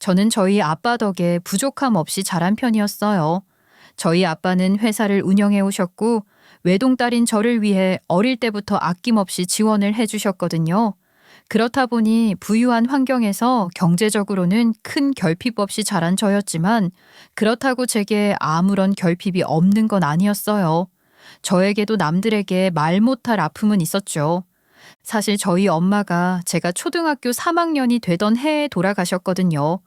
저는 저희 아빠 덕에 부족함 없이 자란 편이었어요. 저희 아빠는 회사를 운영해 오셨고 외동딸인 저를 위해 어릴 때부터 아낌없이 지원을 해 주셨거든요. 그렇다 보니 부유한 환경에서 경제적으로는 큰 결핍 없이 자란 저였지만 그렇다고 제게 아무런 결핍이 없는 건 아니었어요. 저에게도 남들에게 말 못할 아픔은 있었죠. 사실 저희 엄마가 제가 초등학교 3학년이 되던 해에 돌아가셨거든요.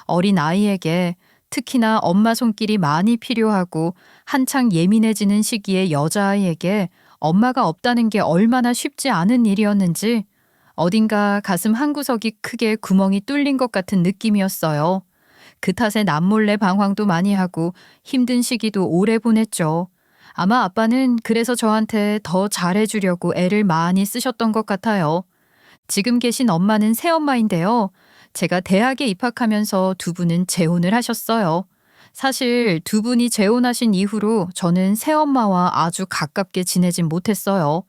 어린 아이에게 특히나 엄마 손길이 많이 필요하고 한창 예민해지는 시기의 여자아이에게 엄마가 없다는 게 얼마나 쉽지 않은 일이었는지 어딘가 가슴 한구석이 크게 구멍이 뚫린 것 같은 느낌이었어요. 그 탓에 남몰래 방황도 많이 하고 힘든 시기도 오래 보냈죠. 아마 아빠는 그래서 저한테 더 잘해주려고 애를 많이 쓰셨던 것 같아요. 지금 계신 엄마는 새엄마인데요. 제가 대학에 입학하면서 두 분은 재혼을 하셨어요. 사실 두 분이 재혼하신 이후로 저는 새엄마와 아주 가깝게 지내진 못했어요.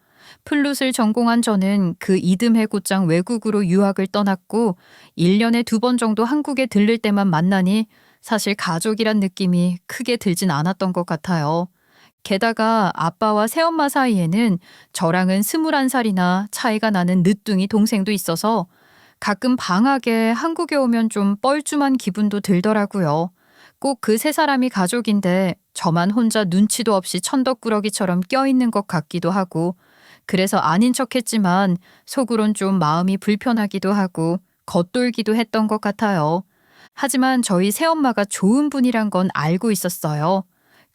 플룻을 전공한 저는 그 이듬해 곧장 외국으로 유학을 떠났고 1년에 2번 정도 한국에 들를 때만 만나니 사실 가족이란 느낌이 크게 들진 않았던 것 같아요. 게다가 아빠와 새엄마 사이에는 저랑은 21살이나 차이가 나는 늦둥이 동생도 있어서 가끔 방학에 한국에 오면 좀 뻘쭘한 기분도 들더라고요. 꼭 그 세 사람이 가족인데 저만 혼자 눈치도 없이 천덕꾸러기처럼 껴있는 것 같기도 하고 그래서 아닌 척했지만 속으론 좀 마음이 불편하기도 하고 겉돌기도 했던 것 같아요. 하지만 저희 새엄마가 좋은 분이란 건 알고 있었어요.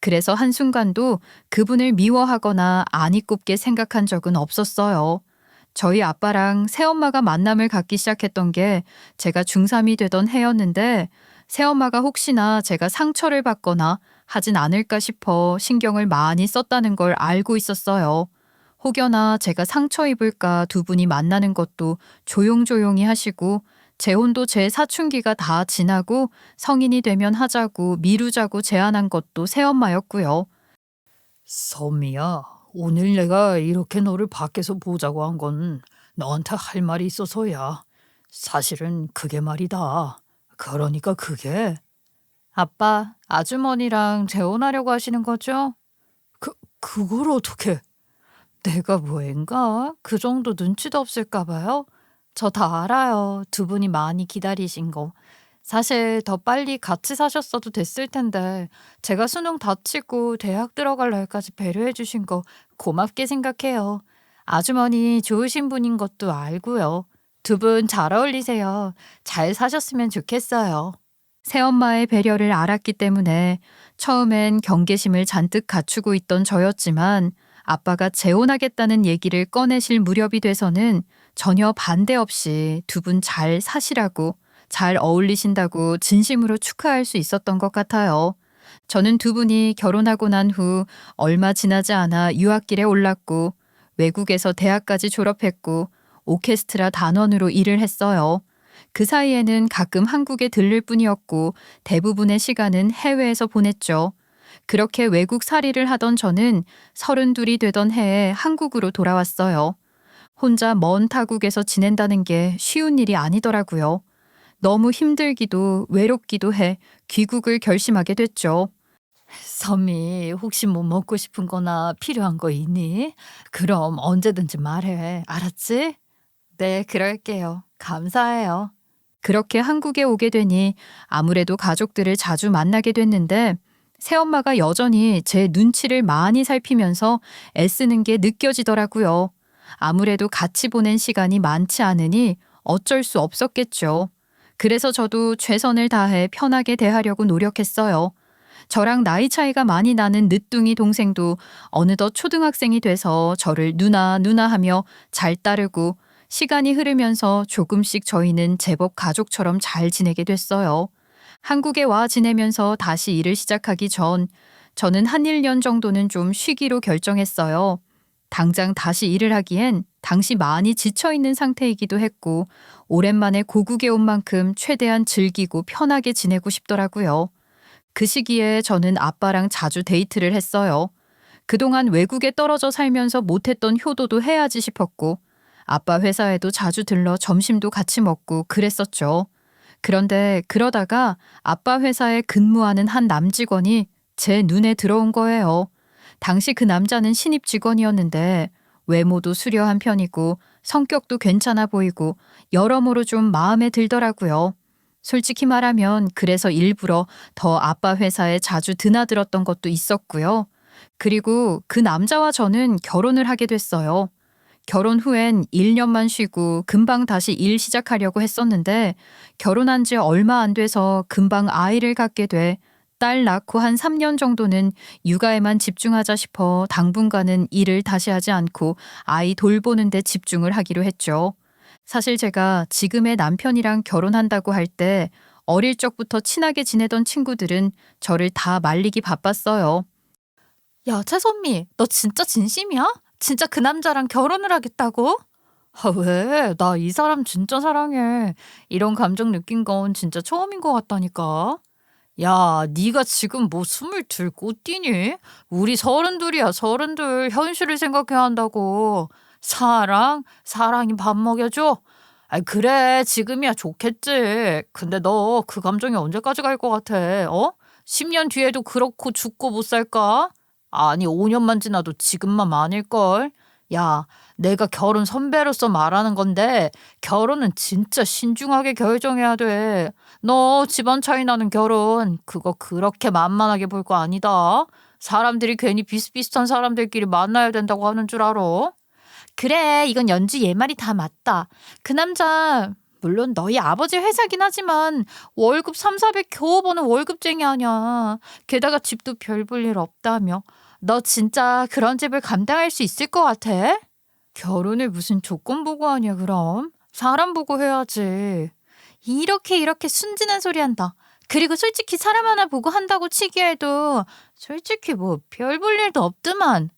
그래서 한순간도 그분을 미워하거나 안이 꼽게 생각한 적은 없었어요. 저희 아빠랑 새엄마가 만남을 갖기 시작했던 게 제가 중3이 되던 해였는데 새엄마가 혹시나 제가 상처를 받거나 하진 않을까 싶어 신경을 많이 썼다는 걸 알고 있었어요. 혹여나 제가 상처 입을까 두 분이 만나는 것도 조용조용히 하시고 재혼도 제 사춘기가 다 지나고 성인이 되면 하자고 미루자고 제안한 것도 새엄마였고요. 선미야, 오늘 내가 이렇게 너를 밖에서 보자고 한 건 너한테 할 말이 있어서야. 사실은 그게 말이다. 그러니까 그게 아빠, 아주머니랑 재혼하려고 하시는 거죠? 그걸 어떻게? 내가 뭐인가? 그 정도 눈치도 없을까 봐요. 저 다 알아요. 두 분이 많이 기다리신 거. 사실 더 빨리 같이 사셨어도 됐을 텐데 제가 수능 다치고 대학 들어갈 날까지 배려해 주신 거 고맙게 생각해요. 아주머니 좋으신 분인 것도 알고요. 두 분 잘 어울리세요. 잘 사셨으면 좋겠어요. 새엄마의 배려를 알았기 때문에 처음엔 경계심을 잔뜩 갖추고 있던 저였지만 아빠가 재혼하겠다는 얘기를 꺼내실 무렵이 돼서는 전혀 반대 없이 두 분 잘 사시라고 잘 어울리신다고 진심으로 축하할 수 있었던 것 같아요. 저는 두 분이 결혼하고 난 후 얼마 지나지 않아 유학길에 올랐고 외국에서 대학까지 졸업했고 오케스트라 단원으로 일을 했어요. 그 사이에는 가끔 한국에 들를 뿐이었고 대부분의 시간은 해외에서 보냈죠. 그렇게 외국 살이를 하던 저는 32이 되던 해에 한국으로 돌아왔어요. 혼자 먼 타국에서 지낸다는 게 쉬운 일이 아니더라고요. 너무 힘들기도 외롭기도 해 귀국을 결심하게 됐죠. 선미, 혹시 뭐 먹고 싶은 거나 필요한 거 있니? 그럼 언제든지 말해. 알았지? 네, 그럴게요. 감사해요. 그렇게 한국에 오게 되니 아무래도 가족들을 자주 만나게 됐는데 새엄마가 여전히 제 눈치를 많이 살피면서 애쓰는 게 느껴지더라고요. 아무래도 같이 보낸 시간이 많지 않으니 어쩔 수 없었겠죠. 그래서 저도 최선을 다해 편하게 대하려고 노력했어요. 저랑 나이 차이가 많이 나는 늦둥이 동생도 어느덧 초등학생이 돼서 저를 누나 누나 하며 잘 따르고 시간이 흐르면서 조금씩 저희는 제법 가족처럼 잘 지내게 됐어요. 한국에 와 지내면서 다시 일을 시작하기 전 저는 한 1년 정도는 좀 쉬기로 결정했어요. 당장 다시 일을 하기엔 당시 많이 지쳐있는 상태이기도 했고 오랜만에 고국에 온 만큼 최대한 즐기고 편하게 지내고 싶더라고요. 그 시기에 저는 아빠랑 자주 데이트를 했어요. 그동안 외국에 떨어져 살면서 못했던 효도도 해야지 싶었고 아빠 회사에도 자주 들러 점심도 같이 먹고 그랬었죠. 그런데 그러다가 아빠 회사에 근무하는 한 남직원이 제 눈에 들어온 거예요. 당시 그 남자는 신입 직원이었는데 외모도 수려한 편이고 성격도 괜찮아 보이고 여러모로 좀 마음에 들더라고요. 솔직히 말하면 그래서 일부러 더 아빠 회사에 자주 드나들었던 것도 있었고요. 그리고 그 남자와 저는 결혼을 하게 됐어요. 결혼 후엔 1년만 쉬고 금방 다시 일 시작하려고 했었는데 결혼한 지 얼마 안 돼서 금방 아이를 갖게 돼 딸 낳고 한 3년 정도는 육아에만 집중하자 싶어 당분간은 일을 다시 하지 않고 아이 돌보는 데 집중을 하기로 했죠. 사실 제가 지금의 남편이랑 결혼한다고 할 때 어릴 적부터 친하게 지내던 친구들은 저를 다 말리기 바빴어요. 야, 채선미, 너 진짜 진심이야? 진짜 그 남자랑 결혼을 하겠다고? 아, 왜? 나 이 사람 진짜 사랑해. 이런 감정 느낀 건 진짜 처음인 것 같다니까. 야, 네가 지금 뭐 22 꽃띠니? 우리 32이야, 32. 현실을 생각해야 한다고. 사랑이 밥 먹여줘? 아, 그래, 지금이야 좋겠지. 근데 너 그 감정이 언제까지 갈 것 같아? 어? 10년 뒤에도 그렇고 죽고 못 살까? 아니, 5년만 지나도 지금만 많을걸? 야, 내가 결혼 선배로서 말하는 건데 결혼은 진짜 신중하게 결정해야 돼. 너 집안 차이 나는 결혼 그거 그렇게 만만하게 볼 거 아니다. 사람들이 괜히 비슷비슷한 사람들끼리 만나야 된다고 하는 줄 알아? 그래, 이건 연주 얘 말이 다 맞다. 그 남자, 물론 너희 아버지 회사긴 하지만 월급 3, 400 겨우 버는 월급쟁이 아니야. 게다가 집도 별 볼 일 없다며. 너 진짜 그런 집을 감당할 수 있을 것 같아? 결혼을 무슨 조건 보고 하냐 그럼? 사람 보고 해야지. 이렇게 순진한 소리 한다. 그리고 솔직히 사람 하나 보고 한다고 치기에도 솔직히 뭐 별 볼 일도 없더만.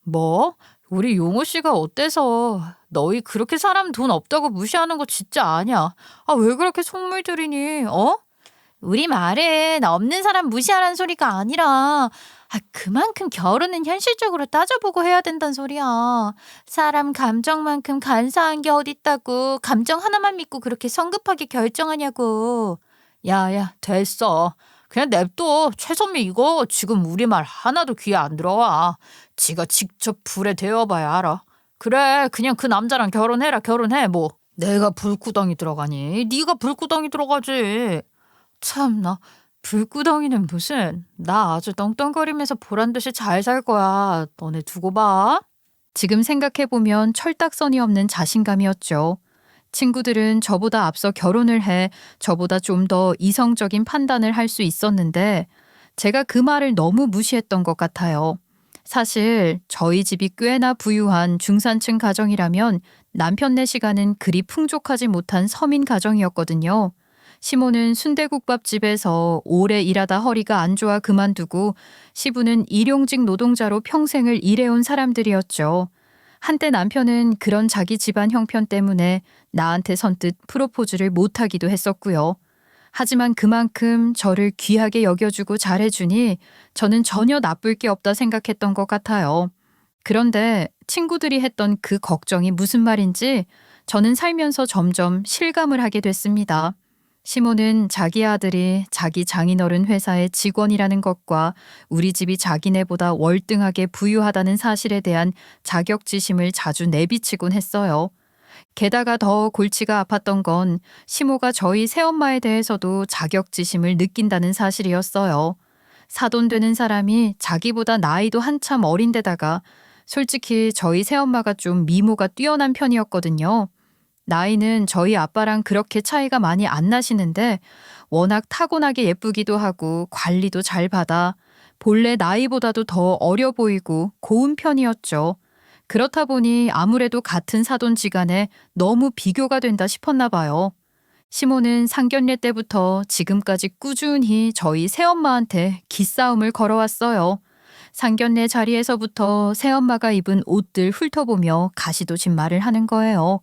뭐? 우리 용호 씨가 어때서? 너희 그렇게 사람 돈 없다고 무시하는 거 진짜 아니야. 아, 왜 그렇게 속물 들이니? 어? 우리 말은 없는 사람 무시하라는 소리가 아니라 그만큼 결혼은 현실적으로 따져보고 해야 된다는 소리야. 사람 감정만큼 간사한 게 어딨다고 감정 하나만 믿고 그렇게 성급하게 결정하냐고. 야야, 됐어. 그냥 냅둬. 최선미 이거 지금 우리 말 하나도 귀에 안 들어와. 지가 직접 불에 데워봐야 알아. 그래, 그냥 그 남자랑 결혼해라. 결혼해. 뭐 내가 불구덩이 들어가니? 네가 불구덩이 들어가지. 참나, 불구덩이는 무슨. 나 아주 떵떵거리면서 보란 듯이 잘 살 거야. 너네 두고 봐. 지금 생각해보면 철딱선이 없는 자신감이었죠. 친구들은 저보다 앞서 결혼을 해 저보다 좀 더 이성적인 판단을 할 수 있었는데 제가 그 말을 너무 무시했던 것 같아요. 사실 저희 집이 꽤나 부유한 중산층 가정이라면 남편네 시간은 그리 풍족하지 못한 서민 가정이었거든요. 시모는 순대국밥집에서 오래 일하다 허리가 안 좋아 그만두고 시부는 일용직 노동자로 평생을 일해온 사람들이었죠. 한때 남편은 그런 자기 집안 형편 때문에 나한테 선뜻 프로포즈를 못하기도 했었고요. 하지만 그만큼 저를 귀하게 여겨주고 잘해주니 저는 전혀 나쁠 게 없다 생각했던 것 같아요. 그런데 친구들이 했던 그 걱정이 무슨 말인지 저는 살면서 점점 실감을 하게 됐습니다. 시모는 자기 아들이 자기 장인어른 회사의 직원이라는 것과 우리 집이 자기네보다 월등하게 부유하다는 사실에 대한 자격지심을 자주 내비치곤 했어요. 게다가 더 골치가 아팠던 건 시모가 저희 새엄마에 대해서도 자격지심을 느낀다는 사실이었어요. 사돈되는 사람이 자기보다 나이도 한참 어린데다가 솔직히 저희 새엄마가 좀 미모가 뛰어난 편이었거든요. 나이는 저희 아빠랑 그렇게 차이가 많이 안 나시는데 워낙 타고나게 예쁘기도 하고 관리도 잘 받아 본래 나이보다도 더 어려 보이고 고운 편이었죠. 그렇다 보니 아무래도 같은 사돈지간에 너무 비교가 된다 싶었나 봐요. 시모는 상견례 때부터 지금까지 꾸준히 저희 새엄마한테 기싸움을 걸어왔어요. 상견례 자리에서부터 새엄마가 입은 옷들 훑어보며 가시도진 말을 하는 거예요.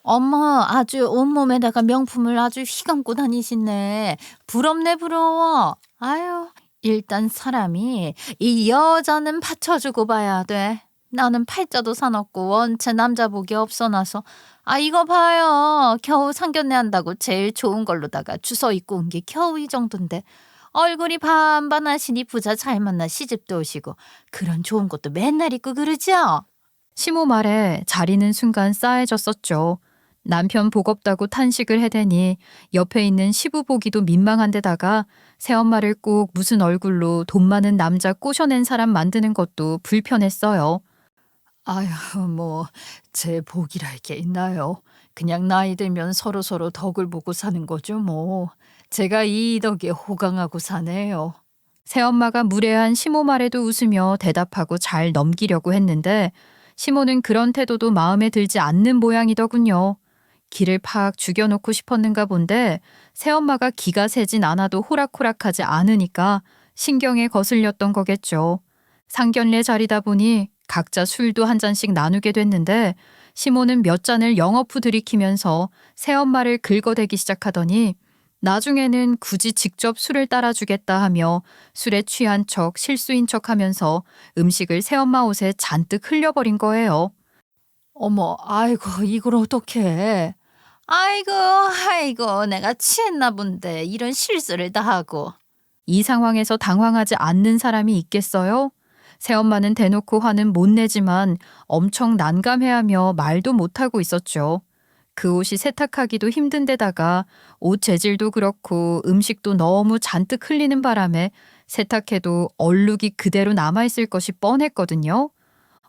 어머, 아주 온몸에다가 명품을 아주 휘감고 다니시네. 부럽네, 부러워. 아유, 일단 사람이 이 여자는 받쳐주고 봐야 돼. 나는 팔자도 사놓고 원체 남자 복이 없어놔서 이거 봐요. 겨우 상견례 한다고 제일 좋은 걸로다가 주워 입고 온 게 겨우 이 정도인데 얼굴이 반반하시니 부자 잘 만나 시집도 오시고 그런 좋은 것도 맨날 입고 그러죠? 시모 말에 자리는 순간 싸해졌었죠. 남편 복 없다고 탄식을 해대니 옆에 있는 시부 보기도 민망한 데다가 새엄마를 꼭 무슨 얼굴로 돈 많은 남자 꼬셔낸 사람 만드는 것도 불편했어요. 아휴, 뭐 제 복이랄 게 있나요? 그냥 나이 들면 서로서로 덕을 보고 사는 거죠 뭐. 제가 이 덕에 호강하고 사네요. 새엄마가 무례한 시모 말에도 웃으며 대답하고 잘 넘기려고 했는데 시모는 그런 태도도 마음에 들지 않는 모양이더군요. 기를 팍 죽여놓고 싶었는가 본데 새엄마가 기가 세진 않아도 호락호락하지 않으니까 신경에 거슬렸던 거겠죠. 상견례 자리다 보니 각자 술도 한 잔씩 나누게 됐는데 시모는 몇 잔을 영어푸 들이키면서 새엄마를 긁어대기 시작하더니 나중에는 굳이 직접 술을 따라주겠다 하며 술에 취한 척 실수인 척 하면서 음식을 새엄마 옷에 잔뜩 흘려버린 거예요. 어머, 아이고, 이걸 어떡해. 아이고 내가 취했나 본데 이런 실수를 다 하고. 이 상황에서 당황하지 않는 사람이 있겠어요? 새엄마는 대놓고 화는 못 내지만 엄청 난감해하며 말도 못하고 있었죠. 그 옷이 세탁하기도 힘든 데다가 옷 재질도 그렇고 음식도 너무 잔뜩 흘리는 바람에 세탁해도 얼룩이 그대로 남아있을 것이 뻔했거든요.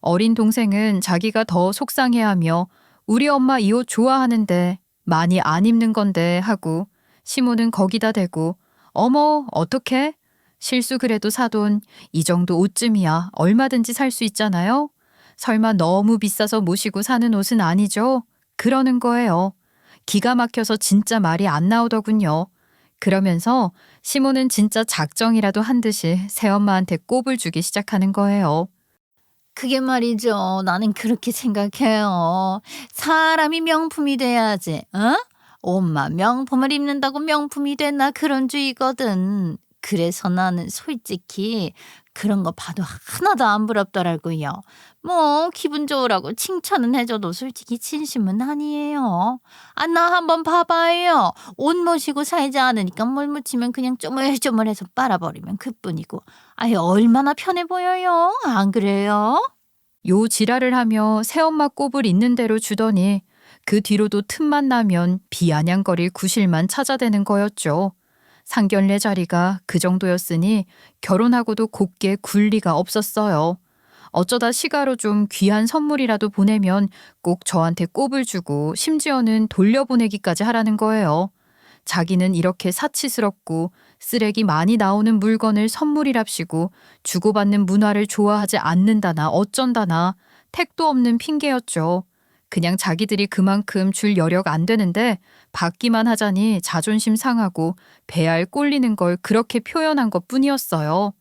어린 동생은 자기가 더 속상해하며 우리 엄마 이 옷 좋아하는데 많이 안 입는 건데 하고 시모는 거기다 대고 어머 어떡해? 실수 그래도 사돈 이 정도 옷쯤이야 얼마든지 살 수 있잖아요. 설마 너무 비싸서 모시고 사는 옷은 아니죠? 그러는 거예요. 기가 막혀서 진짜 말이 안 나오더군요. 그러면서 시모는 진짜 작정이라도 한 듯이 새엄마한테 꼽을 주기 시작하는 거예요. 그게 말이죠. 나는 그렇게 생각해요. 사람이 명품이 돼야지. 어? 옷만 명품을 입는다고 명품이 됐나 그런 주의거든. 그래서 나는 솔직히 그런 거 봐도 하나도 안 부럽더라고요. 뭐 기분 좋으라고 칭찬은 해줘도 솔직히 진심은 아니에요. 나 한번 봐봐요. 옷 모시고 살지 않으니까 뭘 묻히면 그냥 쪼물쪼물해서 빨아버리면 그뿐이고. 얼마나 편해 보여요. 안 그래요? 요 지랄을 하며 새엄마 꼽을 있는 대로 주더니 그 뒤로도 틈만 나면 비아냥거릴 구실만 찾아대는 거였죠. 상견례 자리가 그 정도였으니 결혼하고도 곱게 굴 리가 없었어요. 어쩌다 시가로 좀 귀한 선물이라도 보내면 꼭 저한테 꼽을 주고 심지어는 돌려보내기까지 하라는 거예요. 자기는 이렇게 사치스럽고 쓰레기 많이 나오는 물건을 선물이랍시고 주고받는 문화를 좋아하지 않는다나 어쩐다나 택도 없는 핑계였죠. 그냥 자기들이 그만큼 줄 여력 안 되는데 받기만 하자니 자존심 상하고 배알 꼴리는 걸 그렇게 표현한 것 뿐이었어요.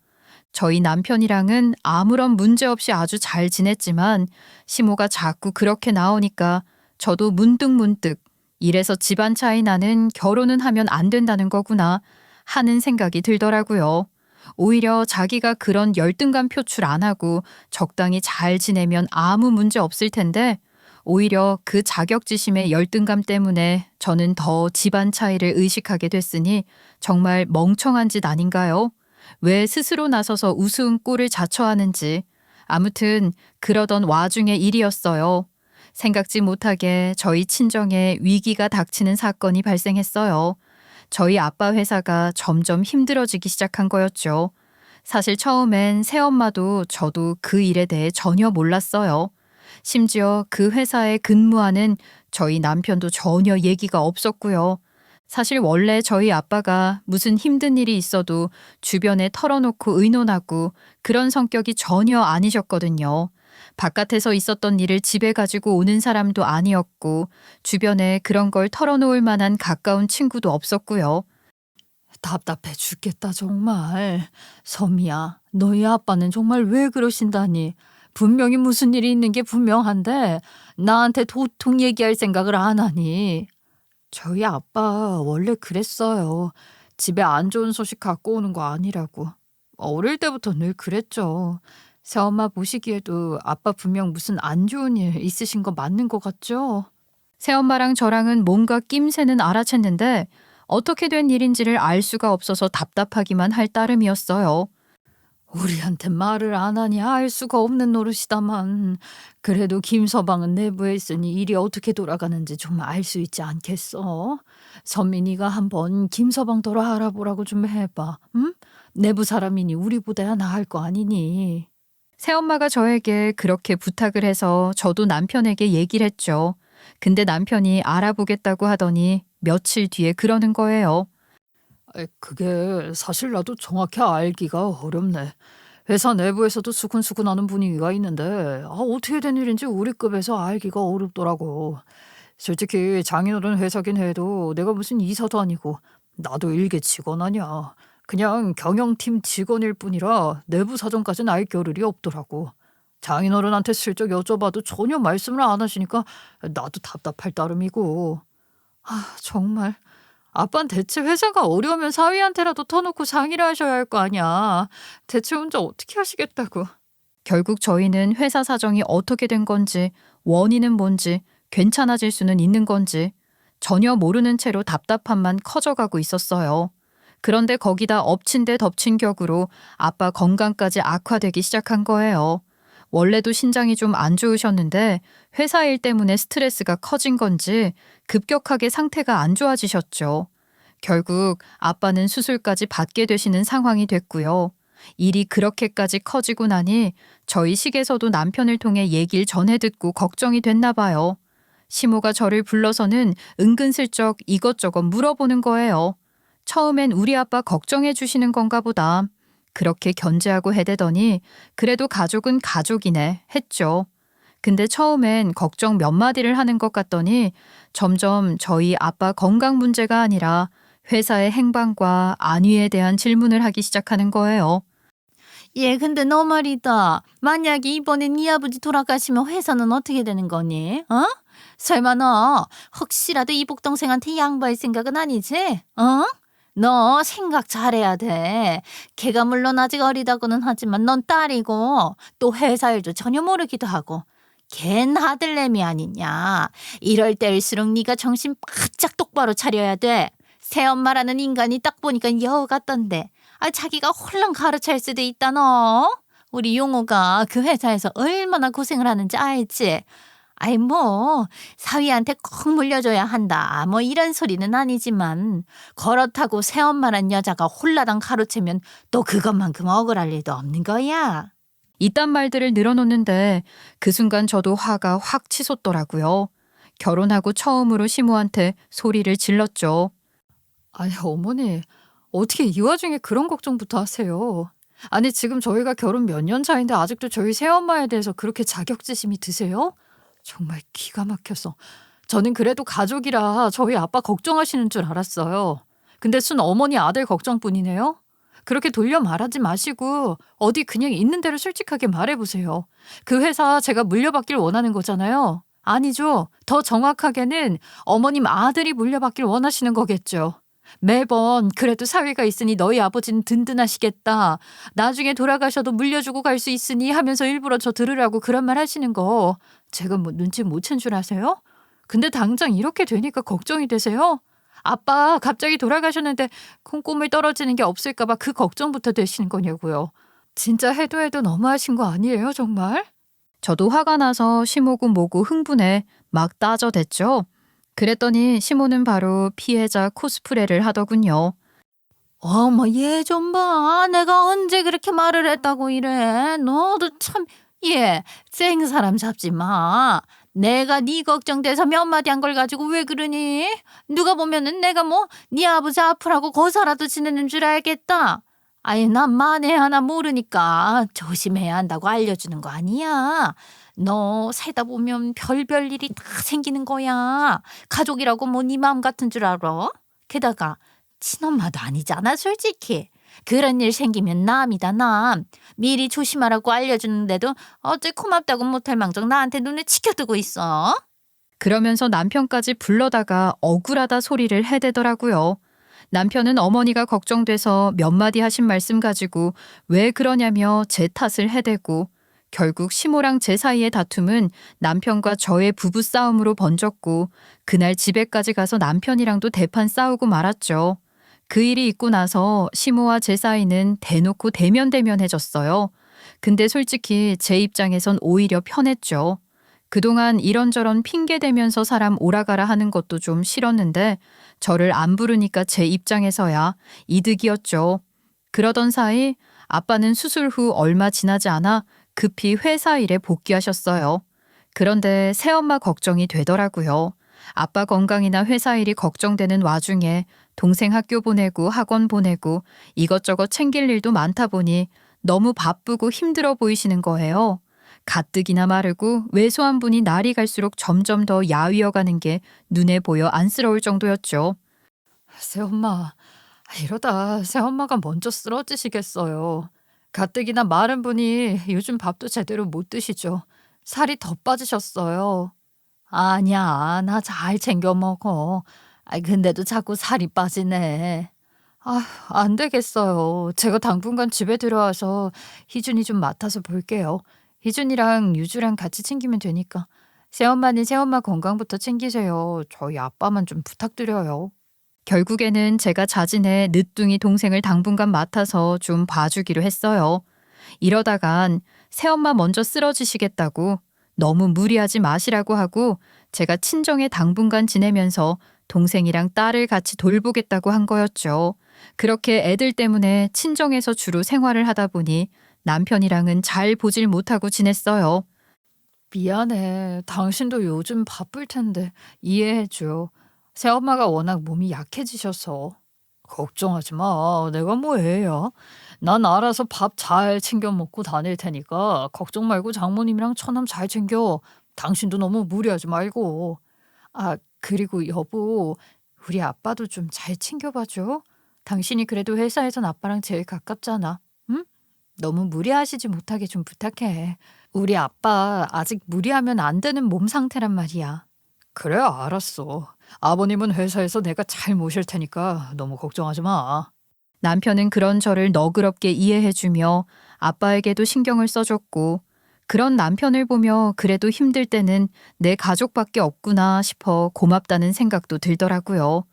저희 남편이랑은 아무런 문제 없이 아주 잘 지냈지만 시모가 자꾸 그렇게 나오니까 저도 문득문득 이래서 집안 차이 나는 결혼은 하면 안 된다는 거구나 하는 생각이 들더라고요. 오히려 자기가 그런 열등감 표출 안 하고 적당히 잘 지내면 아무 문제 없을 텐데 오히려 그 자격지심의 열등감 때문에 저는 더 집안 차이를 의식하게 됐으니 정말 멍청한 짓 아닌가요? 왜 스스로 나서서 우스운 꼴을 자처하는지. 아무튼 그러던 와중의 일이었어요. 생각지 못하게 저희 친정에 위기가 닥치는 사건이 발생했어요. 저희 아빠 회사가 점점 힘들어지기 시작한 거였죠. 사실 처음엔 새엄마도 저도 그 일에 대해 전혀 몰랐어요. 심지어 그 회사에 근무하는 저희 남편도 전혀 얘기가 없었고요. 사실 원래 저희 아빠가 무슨 힘든 일이 있어도 주변에 털어놓고 의논하고 그런 성격이 전혀 아니셨거든요. 바깥에서 있었던 일을 집에 가지고 오는 사람도 아니었고 주변에 그런 걸 털어놓을 만한 가까운 친구도 없었고요. 답답해 죽겠다 정말. 섬이야, 너희 아빠는 정말 왜 그러신다니. 분명히 무슨 일이 있는 게 분명한데 나한테 도통 얘기할 생각을 안 하니. 저희 아빠 원래 그랬어요. 집에 안 좋은 소식 갖고 오는 거 아니라고. 어릴 때부터 늘 그랬죠. 새엄마 보시기에도 아빠 분명 무슨 안 좋은 일 있으신 거 맞는 것 같죠? 새엄마랑 저랑은 뭔가 낌새는 알아챘는데 어떻게 된 일인지를 알 수가 없어서 답답하기만 할 따름이었어요. 우리한테 말을 안 하니 알 수가 없는 노릇이다만 그래도 김서방은 내부에 있으니 일이 어떻게 돌아가는지 좀 알 수 있지 않겠어? 선민이가 한번 김서방더러 알아보라고 좀 해봐. 응? 내부 사람이니 우리보다야 나을 거 아니니. 새엄마가 저에게 그렇게 부탁을 해서 저도 남편에게 얘기를 했죠. 근데 남편이 알아보겠다고 하더니 며칠 뒤에 그러는 거예요. 그게 사실 나도 정확히 알기가 어렵네. 회사 내부에서도 수근수근하는 분위기가 있는데 어떻게 된 일인지 우리 급에서 알기가 어렵더라고. 솔직히 장인어른 회사긴 해도 내가 무슨 이사도 아니고 나도 일개 직원 아니야. 그냥 경영팀 직원일 뿐이라 내부 사정까지는 알 겨를이 없더라고. 장인어른한테 슬쩍 여쭤봐도 전혀 말씀을 안 하시니까 나도 답답할 따름이고. 정말 아빤 대체 회사가 어려우면 사위한테라도 터놓고 상의를 하셔야 할 거 아니야. 대체 혼자 어떻게 하시겠다고. 결국 저희는 회사 사정이 어떻게 된 건지, 원인은 뭔지, 괜찮아질 수는 있는 건지 전혀 모르는 채로 답답함만 커져가고 있었어요. 그런데 거기다 엎친 데 덮친 격으로 아빠 건강까지 악화되기 시작한 거예요. 원래도 신장이 좀 안 좋으셨는데 회사 일 때문에 스트레스가 커진 건지 급격하게 상태가 안 좋아지셨죠. 결국 아빠는 수술까지 받게 되시는 상황이 됐고요. 일이 그렇게까지 커지고 나니 저희 식에서도 남편을 통해 얘기를 전해 듣고 걱정이 됐나 봐요. 시모가 저를 불러서는 은근슬쩍 이것저것 물어보는 거예요. 처음엔 우리 아빠 걱정해 주시는 건가 보다. 그렇게 견제하고 해대더니 그래도 가족은 가족이네 했죠. 근데 처음엔 걱정 몇 마디를 하는 것 같더니 점점 저희 아빠 건강 문제가 아니라 회사의 행방과 안위에 대한 질문을 하기 시작하는 거예요. 예, 근데 너 말이다. 만약에 이번에 네 아버지 돌아가시면 회사는 어떻게 되는 거니? 어? 설마 너 혹시라도 이복 동생한테 양보할 생각은 아니지? 어? 너 생각 잘해야 돼. 걔가 물론 아직 어리다고는 하지만 넌 딸이고 또 회사 일도 전혀 모르기도 하고 걘 아들내미 아니냐. 이럴 때일수록 네가 정신 바짝 똑바로 차려야 돼. 새엄마라는 인간이 딱 보니까 여우 같던데 자기가 홀랑 가르칠 수도 있다 너. 우리 용호가 그 회사에서 얼마나 고생을 하는지 알지? 뭐 사위한테 꼭 물려줘야 한다 뭐 이런 소리는 아니지만 그렇다고 새엄마란 여자가 홀라당 가로채면 또 그것만큼 억울할 일도 없는 거야. 이딴 말들을 늘어놓는데 그 순간 저도 화가 확 치솟더라고요. 결혼하고 처음으로 시모한테 소리를 질렀죠. 어머니, 어떻게 이 와중에 그런 걱정부터 하세요? 아니, 지금 저희가 결혼 몇 년 차인데 아직도 저희 새엄마에 대해서 그렇게 자격지심이 드세요? 정말 기가 막혀서. 저는 그래도 가족이라 저희 아빠 걱정하시는 줄 알았어요. 근데 순 어머니 아들 걱정뿐이네요. 그렇게 돌려 말하지 마시고 어디 그냥 있는 대로 솔직하게 말해보세요. 그 회사 제가 물려받길 원하는 거잖아요. 아니죠. 더 정확하게는 어머님 아들이 물려받길 원하시는 거겠죠. 매번 그래도 사위가 있으니 너희 아버지는 든든하시겠다. 나중에 돌아가셔도 물려주고 갈 수 있으니 하면서 일부러 저 들으라고 그런 말 하시는 거 제가 뭐 눈치 못 챈 줄 아세요? 근데 당장 이렇게 되니까 걱정이 되세요? 아빠 갑자기 돌아가셨는데 콩고물 떨어지는 게 없을까 봐 그 걱정부터 되시는 거냐고요. 진짜 해도 너무하신 거 아니에요 정말? 저도 화가 나서 시모고 뭐고 흥분해 막 따져댔죠. 그랬더니 시모는 바로 피해자 코스프레를 하더군요. 어머 얘 좀 봐. 내가 언제 그렇게 말을 했다고 이래. 너도 참 쌩 사람 잡지 마. 내가 네 걱정돼서 몇 마디 한 걸 가지고 왜 그러니? 누가 보면은 내가 뭐 네 아버지 아프라고 거사라도 지내는 줄 알겠다. 난 만에 하나 모르니까 조심해야 한다고 알려주는 거 아니야. 너 살다 보면 별별 일이 다 생기는 거야. 가족이라고 뭐 네 마음 같은 줄 알아? 게다가 친엄마도 아니잖아 솔직히. 그런 일 생기면 남이다 남. 미리 조심하라고 알려주는데도 어째 고맙다고 못할 망정 나한테 눈을 치켜두고 있어. 그러면서 남편까지 불러다가 억울하다 소리를 해대더라고요. 남편은 어머니가 걱정돼서 몇 마디 하신 말씀 가지고 왜 그러냐며 제 탓을 해대고 결국 시모랑 제 사이의 다툼은 남편과 저의 부부싸움으로 번졌고 그날 집에까지 가서 남편이랑도 대판 싸우고 말았죠. 그 일이 있고 나서 시모와 제 사이는 대놓고 대면대면해졌어요. 근데 솔직히 제 입장에선 오히려 편했죠. 그동안 이런저런 핑계 대면서 사람 오라가라 하는 것도 좀 싫었는데 저를 안 부르니까 제 입장에서야 이득이었죠. 그러던 사이 아빠는 수술 후 얼마 지나지 않아 급히 회사 일에 복귀하셨어요. 그런데 새엄마 걱정이 되더라고요. 아빠 건강이나 회사 일이 걱정되는 와중에 동생 학교 보내고 학원 보내고 이것저것 챙길 일도 많다 보니 너무 바쁘고 힘들어 보이시는 거예요. 가뜩이나 마르고 왜소한 분이 날이 갈수록 점점 더 야위어가는 게 눈에 보여 안쓰러울 정도였죠. 새엄마, 이러다 새엄마가 먼저 쓰러지시겠어요. 가뜩이나 마른 분이 요즘 밥도 제대로 못 드시죠. 살이 더 빠지셨어요. 아니야, 나 잘 챙겨 먹어. 근데도 자꾸 살이 빠지네. 안 되겠어요. 제가 당분간 집에 들어와서 희준이 좀 맡아서 볼게요. 희준이랑 유주랑 같이 챙기면 되니까. 새엄마는 새엄마 건강부터 챙기세요. 저희 아빠만 좀 부탁드려요. 결국에는 제가 자진해 늦둥이 동생을 당분간 맡아서 좀 봐주기로 했어요. 이러다간 새엄마 먼저 쓰러지시겠다고 너무 무리하지 마시라고 하고 제가 친정에 당분간 지내면서 동생이랑 딸을 같이 돌보겠다고 한 거였죠. 그렇게 애들 때문에 친정에서 주로 생활을 하다 보니 남편이랑은 잘 보질 못하고 지냈어요. 미안해. 당신도 요즘 바쁠 텐데 이해해줘. 새엄마가 워낙 몸이 약해지셔서. 걱정하지 마. 내가 뭐 해야? 난 알아서 밥 잘 챙겨 먹고 다닐 테니까 걱정 말고 장모님이랑 처남 잘 챙겨. 당신도 너무 무리하지 말고. 그리고 여보, 우리 아빠도 좀 잘 챙겨봐줘. 당신이 그래도 회사에선 아빠랑 제일 가깝잖아. 응? 너무 무리하시지 못하게 좀 부탁해. 우리 아빠 아직 무리하면 안 되는 몸 상태란 말이야. 그래, 알았어. 아버님은 회사에서 내가 잘 모실 테니까 너무 걱정하지 마. 남편은 그런 저를 너그럽게 이해해주며 아빠에게도 신경을 써줬고 그런 남편을 보며 그래도 힘들 때는 내 가족밖에 없구나 싶어 고맙다는 생각도 들더라고요.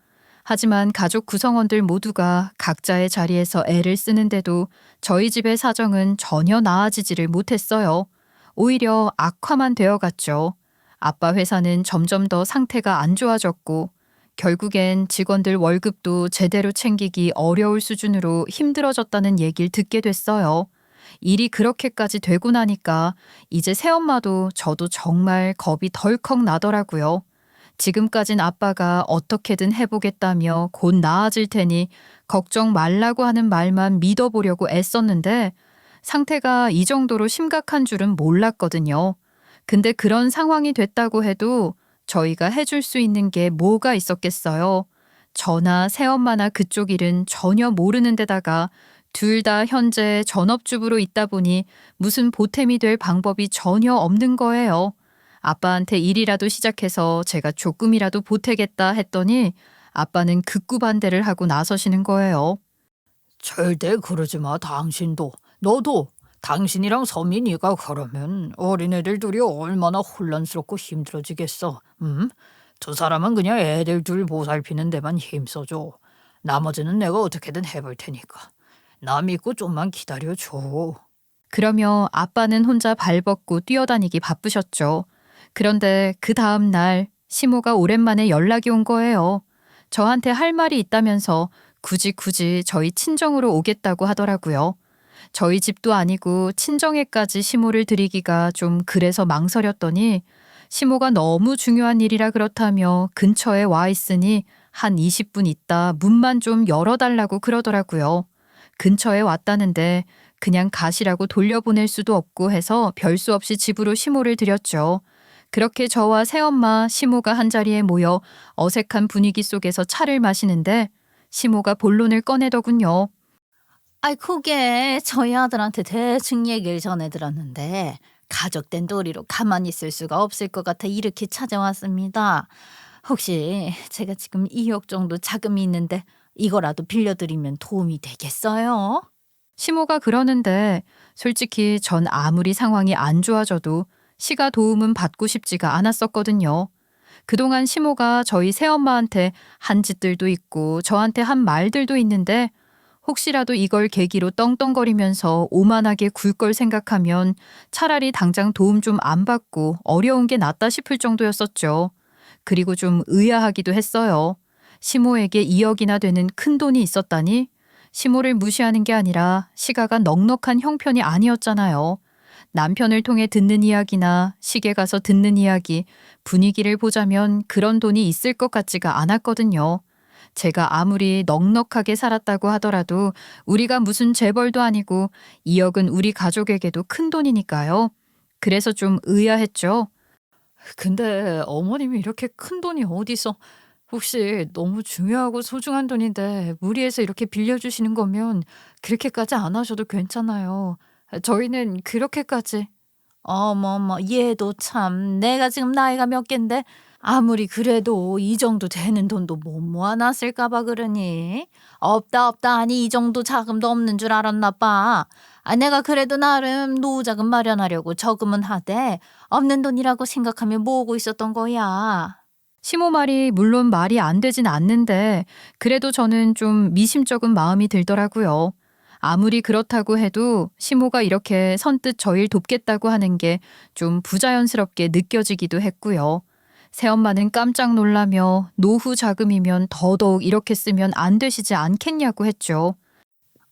하지만 가족 구성원들 모두가 각자의 자리에서 애를 쓰는데도 저희 집의 사정은 전혀 나아지지를 못했어요. 오히려 악화만 되어갔죠. 아빠 회사는 점점 더 상태가 안 좋아졌고 결국엔 직원들 월급도 제대로 챙기기 어려울 수준으로 힘들어졌다는 얘기를 듣게 됐어요. 일이 그렇게까지 되고 나니까 이제 새엄마도 저도 정말 겁이 덜컥 나더라고요. 지금까진 아빠가 어떻게든 해보겠다며 곧 나아질 테니 걱정 말라고 하는 말만 믿어보려고 애썼는데 상태가 이 정도로 심각한 줄은 몰랐거든요. 근데 그런 상황이 됐다고 해도 저희가 해줄 수 있는 게 뭐가 있었겠어요. 저나 새엄마나 그쪽 일은 전혀 모르는 데다가 둘 다 현재 전업주부로 있다 보니 무슨 보탬이 될 방법이 전혀 없는 거예요. 아빠한테 일이라도 시작해서 제가 조금이라도 보태겠다 했더니 아빠는 극구 반대를 하고 나서시는 거예요. 절대 그러지 마, 당신도. 너도. 당신이랑 서민이가 그러면 어린애들 둘이 얼마나 혼란스럽고 힘들어지겠어. 두 사람은 그냥 애들 둘 보살피는 데만 힘써줘. 나머지는 내가 어떻게든 해볼 테니까. 나 믿고 좀만 기다려줘. 그러며 아빠는 혼자 발벗고 뛰어다니기 바쁘셨죠. 그런데 그 다음 날 시모가 오랜만에 연락이 온 거예요. 저한테 할 말이 있다면서 굳이 저희 친정으로 오겠다고 하더라고요. 저희 집도 아니고 친정에까지 시모를 드리기가 좀 그래서 망설였더니 시모가 너무 중요한 일이라 그렇다며 근처에 와 있으니 한 20분 있다 문만 좀 열어달라고 그러더라고요. 근처에 왔다는데 그냥 가시라고 돌려보낼 수도 없고 해서 별수 없이 집으로 시모를 드렸죠. 그렇게 저와 새엄마, 시모가 한자리에 모여 어색한 분위기 속에서 차를 마시는데 시모가 본론을 꺼내더군요. 그게 저희 아들한테 대충 얘기를 전해 들었는데 가족된 도리로 가만히 있을 수가 없을 것 같아 이렇게 찾아왔습니다. 혹시 제가 지금 2억 정도 자금이 있는데 이거라도 빌려드리면 도움이 되겠어요? 시모가 그러는데 솔직히 전 아무리 상황이 안 좋아져도 시가 도움은 받고 싶지가 않았었거든요. 그동안 시모가 저희 새엄마한테 한 짓들도 있고 저한테 한 말들도 있는데 혹시라도 이걸 계기로 떵떵거리면서 오만하게 굴 걸 생각하면 차라리 당장 도움 좀 안 받고 어려운 게 낫다 싶을 정도였었죠. 그리고 좀 의아하기도 했어요. 시모에게 2억이나 되는 큰 돈이 있었다니 시모를 무시하는 게 아니라 시가가 넉넉한 형편이 아니었잖아요. 남편을 통해 듣는 이야기나 시계 가서 듣는 이야기, 분위기를 보자면 그런 돈이 있을 것 같지가 않았거든요. 제가 아무리 넉넉하게 살았다고 하더라도 우리가 무슨 재벌도 아니고 2억은 우리 가족에게도 큰 돈이니까요. 그래서 좀 의아했죠. 근데 어머님이 이렇게 큰 돈이 어디서 혹시 너무 중요하고 소중한 돈인데 무리해서 이렇게 빌려주시는 거면 그렇게까지 안 하셔도 괜찮아요. 저희는 그렇게까지. 어머머, 얘도 참 내가 지금 나이가 몇 갠데 아무리 그래도 이 정도 되는 돈도 못 모아놨을까 봐 그러니. 없다 하니 이 정도 자금도 없는 줄 알았나 봐. 내가 그래도 나름 노후자금 마련하려고 저금은 하되 없는 돈이라고 생각하며 모으고 있었던 거야. 시모 말이 물론 말이 안 되진 않는데 그래도 저는 좀 미심쩍은 마음이 들더라고요. 아무리 그렇다고 해도 시모가 이렇게 선뜻 저희를 돕겠다고 하는 게 좀 부자연스럽게 느껴지기도 했고요. 새엄마는 깜짝 놀라며 노후 자금이면 더더욱 이렇게 쓰면 안 되시지 않겠냐고 했죠.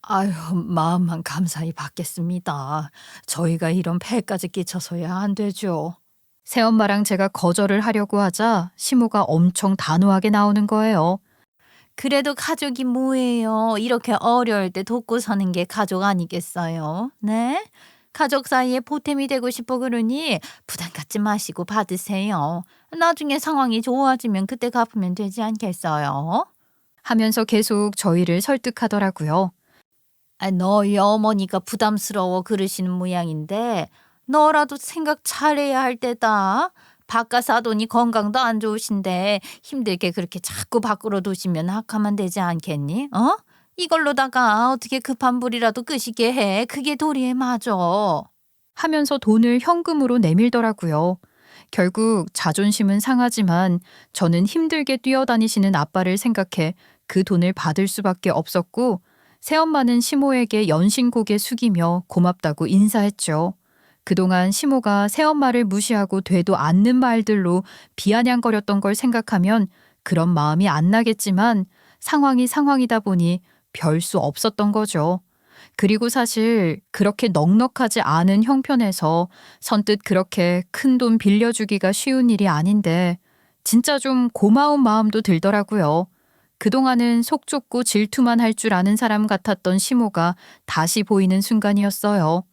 아유, 마음만 감사히 받겠습니다. 저희가 이런 폐까지 끼쳐서야 안 되죠. 새엄마랑 제가 거절을 하려고 하자 시모가 엄청 단호하게 나오는 거예요. 그래도 가족이 뭐예요? 이렇게 어려울 때 돕고 사는 게 가족 아니겠어요? 네? 가족 사이에 보탬이 되고 싶어 그러니 부담 갖지 마시고 받으세요. 나중에 상황이 좋아지면 그때 갚으면 되지 않겠어요? 하면서 계속 저희를 설득하더라고요. 너희 어머니가 부담스러워 그러시는 모양인데 너라도 생각 잘해야 할 때다. 바깥 사돈이 건강도 안 좋으신데 힘들게 그렇게 자꾸 밖으로 두시면 악하면 되지 않겠니? 어? 이걸로다가 어떻게 급한 불이라도 끄시게 해. 그게 도리에 맞아. 하면서 돈을 현금으로 내밀더라고요. 결국 자존심은 상하지만 저는 힘들게 뛰어다니시는 아빠를 생각해 그 돈을 받을 수밖에 없었고 새엄마는 시모에게 연신 고개 숙이며 고맙다고 인사했죠. 그동안 시모가 새엄마를 무시하고 되도 않는 말들로 비아냥거렸던 걸 생각하면 그런 마음이 안 나겠지만 상황이 상황이다 보니 별 수 없었던 거죠. 그리고 사실 그렇게 넉넉하지 않은 형편에서 선뜻 그렇게 큰 돈 빌려주기가 쉬운 일이 아닌데 진짜 좀 고마운 마음도 들더라고요. 그동안은 속 좁고 질투만 할 줄 아는 사람 같았던 시모가 다시 보이는 순간이었어요.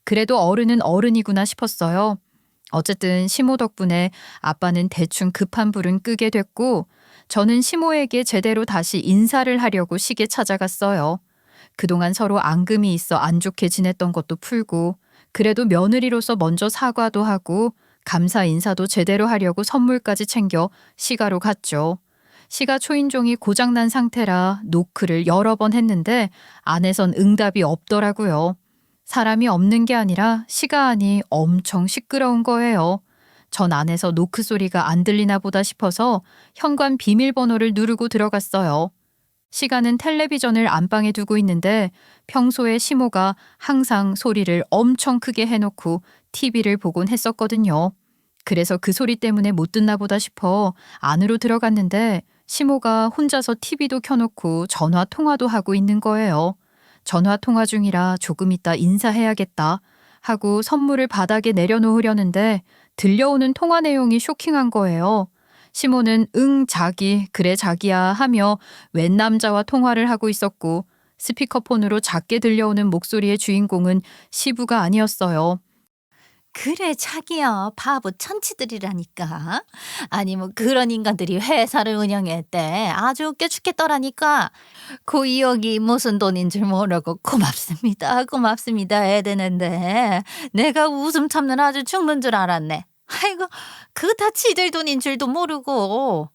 그래도 어른은 어른이구나 싶었어요. 어쨌든 시모 덕분에 아빠는 대충 급한 불은 끄게 됐고 저는 시모에게 제대로 다시 인사를 하려고 시계 찾아갔어요. 그동안 서로 앙금이 있어 안 좋게 지냈던 것도 풀고 그래도 며느리로서 먼저 사과도 하고 감사 인사도 제대로 하려고 선물까지 챙겨 시가로 갔죠. 시가 초인종이 고장난 상태라 노크를 여러 번 했는데 안에선 응답이 없더라고요. 사람이 없는 게 아니라 시가 안이 엄청 시끄러운 거예요. 전 안에서 노크 소리가 안 들리나 보다 싶어서 현관 비밀번호를 누르고 들어갔어요. 시가는 텔레비전을 안방에 두고 있는데 평소에 시모가 항상 소리를 엄청 크게 해놓고 TV를 보곤 했었거든요. 그래서 그 소리 때문에 못 듣나 보다 싶어 안으로 들어갔는데 시모가 혼자서 TV도 켜놓고 전화 통화도 하고 있는 거예요. 전화 통화 중이라 조금 있다 인사해야겠다 하고 선물을 바닥에 내려놓으려는데 들려오는 통화 내용이 쇼킹한 거예요. 시모는 응 자기 그래 자기야 하며 웬 남자와 통화를 하고 있었고 스피커폰으로 작게 들려오는 목소리의 주인공은 시부가 아니었어요. 그래 자기야 바보 천치들이라니까. 아니 뭐 그런 인간들이 회사를 운영했대. 아주 웃겨 죽겠더라니까. 그 2억이 무슨 돈인 줄 모르고 고맙습니다 애대는데 내가 웃음 참는 아주 죽는 줄 알았네. 아이고 그거 다 지들 돈인 줄도 모르고.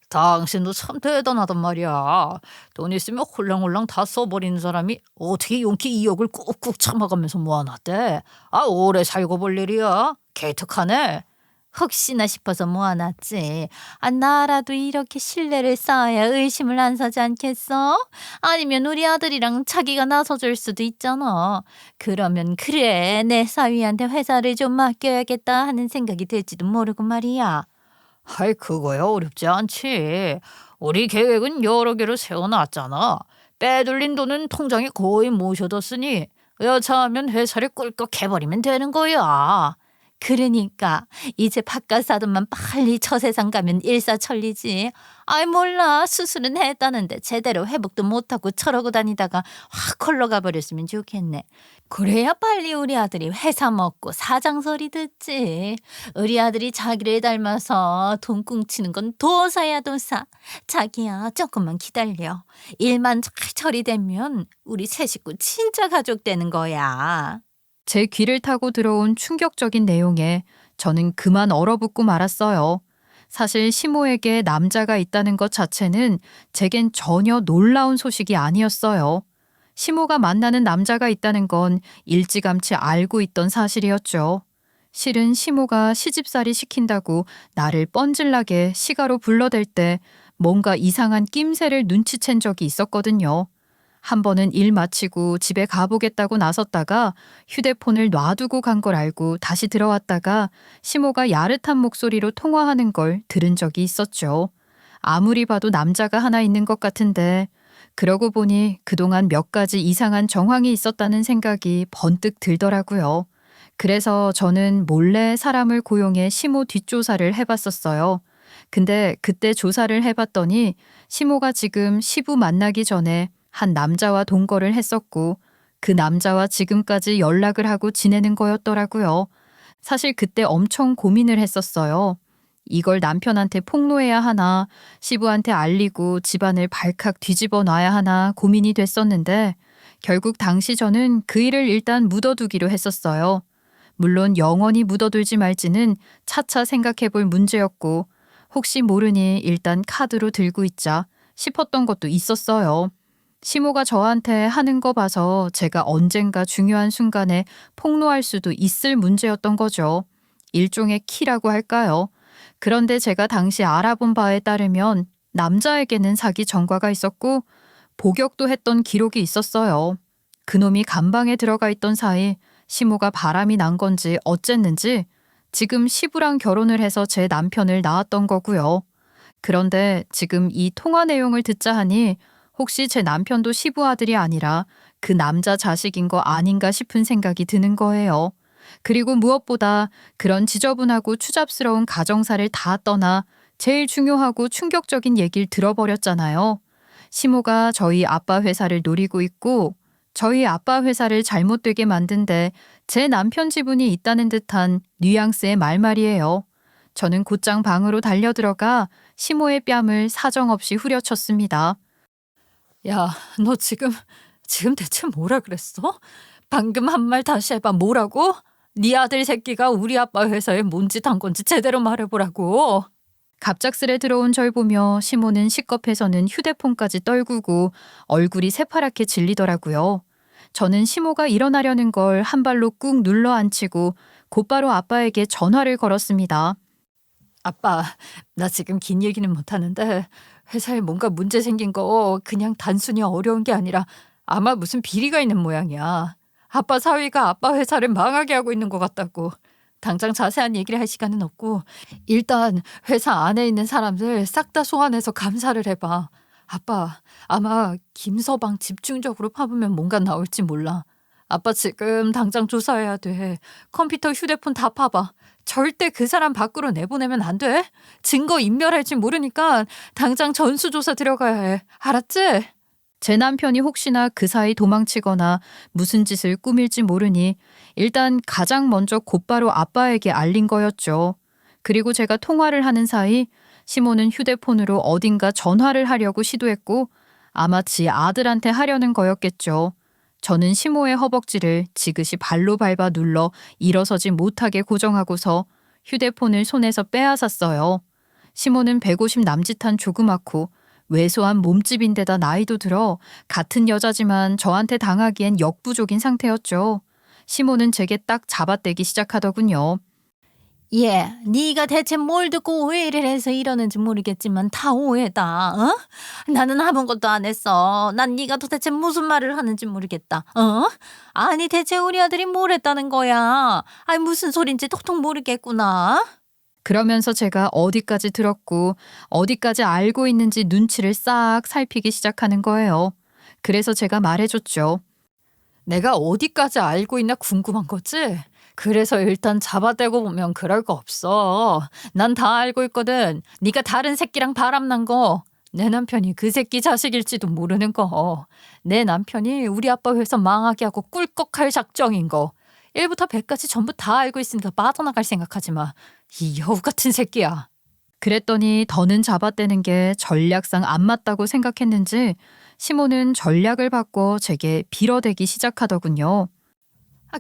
당신도 참 대단하단 말이야. 돈 있으면 홀랑홀랑 다 써버리는 사람이 어떻게 용기 2억을 꾹꾹 참아가면서 모아놨대? 아, 오래 살고 볼 일이야. 개특하네. 혹시나 싶어서 모아놨지. 아, 나라도 이렇게 신뢰를 쌓아야 의심을 안 사지 않겠어? 아니면 우리 아들이랑 자기가 나서줄 수도 있잖아. 그러면 그래, 내 사위한테 회사를 좀 맡겨야겠다 하는 생각이 들지도 모르고 말이야. 아이, 그거야 어렵지 않지. 우리 계획은 여러 개로 세워놨잖아. 빼돌린 돈은 통장에 거의 모셔뒀으니 여차하면 회사를 꿀꺽 해버리면 되는 거야. 그러니까 이제 바깥 사돈만 빨리 저 세상 가면 일사천리지. 아이 몰라, 수술은 했다는데 제대로 회복도 못하고 저러고 다니다가 확 홀러가 버렸으면 좋겠네. 그래야 빨리 우리 아들이 회사 먹고 사장소리 듣지. 우리 아들이 자기를 닮아서 돈 꿍치는 건 도사야 도사. 자기야, 조금만 기다려. 일만 잘 처리되면 우리 세 식구 진짜 가족 되는 거야. 제 귀를 타고 들어온 충격적인 내용에 저는 그만 얼어붙고 말았어요. 사실 시모에게 남자가 있다는 것 자체는 제겐 전혀 놀라운 소식이 아니었어요. 시모가 만나는 남자가 있다는 건 일찌감치 알고 있던 사실이었죠. 실은 시모가 시집살이 시킨다고 나를 뻔질나게 시가로 불러댈 때 뭔가 이상한 낌새를 눈치챈 적이 있었거든요. 한 번은 일 마치고 집에 가보겠다고 나섰다가 휴대폰을 놔두고 간 걸 알고 다시 들어왔다가 시모가 야릇한 목소리로 통화하는 걸 들은 적이 있었죠. 아무리 봐도 남자가 하나 있는 것 같은데 그러고 보니 그동안 몇 가지 이상한 정황이 있었다는 생각이 번뜩 들더라고요. 그래서 저는 몰래 사람을 고용해 시모 뒷조사를 해봤었어요. 근데 그때 조사를 해봤더니 시모가 지금 시부 만나기 전에 한 남자와 동거를 했었고 그 남자와 지금까지 연락을 하고 지내는 거였더라고요. 사실 그때 엄청 고민을 했었어요. 이걸 남편한테 폭로해야 하나, 시부한테 알리고 집안을 발칵 뒤집어 놔야 하나 고민이 됐었는데 결국 당시 저는 그 일을 일단 묻어두기로 했었어요. 물론 영원히 묻어둘지 말지는 차차 생각해 볼 문제였고 혹시 모르니 일단 카드로 들고 있자 싶었던 것도 있었어요. 시모가 저한테 하는 거 봐서 제가 언젠가 중요한 순간에 폭로할 수도 있을 문제였던 거죠. 일종의 키라고 할까요? 그런데 제가 당시 알아본 바에 따르면 남자에게는 사기 전과가 있었고 복역도 했던 기록이 있었어요. 그놈이 감방에 들어가 있던 사이 시모가 바람이 난 건지 어쨌는지 지금 시부랑 결혼을 해서 제 남편을 낳았던 거고요. 그런데 지금 이 통화 내용을 듣자 하니 혹시 제 남편도 시부 아들이 아니라 그 남자 자식인 거 아닌가 싶은 생각이 드는 거예요. 그리고 무엇보다 그런 지저분하고 추잡스러운 가정사를 다 떠나 제일 중요하고 충격적인 얘기를 들어버렸잖아요. 시모가 저희 아빠 회사를 노리고 있고 저희 아빠 회사를 잘못되게 만든데 제 남편 지분이 있다는 듯한 뉘앙스의 말말이에요. 저는 곧장 방으로 달려들어가 시모의 뺨을 사정없이 후려쳤습니다. 야, 너 지금 대체 뭐라 그랬어? 방금 한 말 다시 해봐. 뭐라고? 네 아들 새끼가 우리 아빠 회사에 뭔 짓 한 건지 제대로 말해보라고. 갑작스레 들어온 절 보며 시모는 식겁해서는 휴대폰까지 떨구고 얼굴이 새파랗게 질리더라고요. 저는 시모가 일어나려는 걸 한 발로 꾹 눌러 앉히고 곧바로 아빠에게 전화를 걸었습니다. 아빠, 나 지금 긴 얘기는 못하는데 회사에 뭔가 문제 생긴 거 그냥 단순히 어려운 게 아니라 아마 무슨 비리가 있는 모양이야. 아빠 사위가 아빠 회사를 망하게 하고 있는 것 같다고. 당장 자세한 얘기를 할 시간은 없고 일단 회사 안에 있는 사람들 싹 다 소환해서 감사를 해봐. 아빠, 아마 김서방 집중적으로 파보면 뭔가 나올지 몰라. 아빠 지금 당장 조사해야 돼. 컴퓨터, 휴대폰 다 파봐. 절대 그 사람 밖으로 내보내면 안 돼. 증거 인멸할지 모르니까 당장 전수조사 들어가야 해. 알았지? 제 남편이 혹시나 그 사이 도망치거나 무슨 짓을 꾸밀지 모르니 일단 가장 먼저 곧바로 아빠에게 알린 거였죠. 그리고 제가 통화를 하는 사이 시모는 휴대폰으로 어딘가 전화를 하려고 시도했고 아마 지 아들한테 하려는 거였겠죠. 저는 시모의 허벅지를 지그시 발로 밟아 눌러 일어서지 못하게 고정하고서 휴대폰을 손에서 빼앗았어요. 시모는 150 남짓한 조그맣고 왜소한 몸집인데다 나이도 들어 같은 여자지만 저한테 당하기엔 역부족인 상태였죠. 시모는 제게 딱 잡아떼기 시작하더군요. 얘, 네가 대체 뭘 듣고 오해를 해서 이러는지 모르겠지만 다 오해다. 어? 나는 아무것도 안 했어. 난 네가 도대체 무슨 말을 하는지 모르겠다. 어? 아니 대체 우리 아들이 뭘 했다는 거야? 아니 무슨 소린지 톡톡 모르겠구나. 그러면서 제가 어디까지 들었고 어디까지 알고 있는지 눈치를 싹 살피기 시작하는 거예요. 그래서 제가 말해줬죠. 내가 어디까지 알고 있나 궁금한 거지? 그래서 일단 잡아대고 보면 그럴 거 없어. 난 다 알고 있거든. 네가 다른 새끼랑 바람난 거. 내 남편이 그 새끼 자식일지도 모르는 거. 내 남편이 우리 아빠 회사 망하게 하고 꿀꺽할 작정인 거. 1부터 100까지 전부 다 알고 있으니까 빠져나갈 생각하지 마. 이 여우 같은 새끼야. 그랬더니 더는 잡아떼는 게 전략상 안 맞다고 생각했는지 시모는 전략을 바꿔 제게 빌어대기 시작하더군요. 아,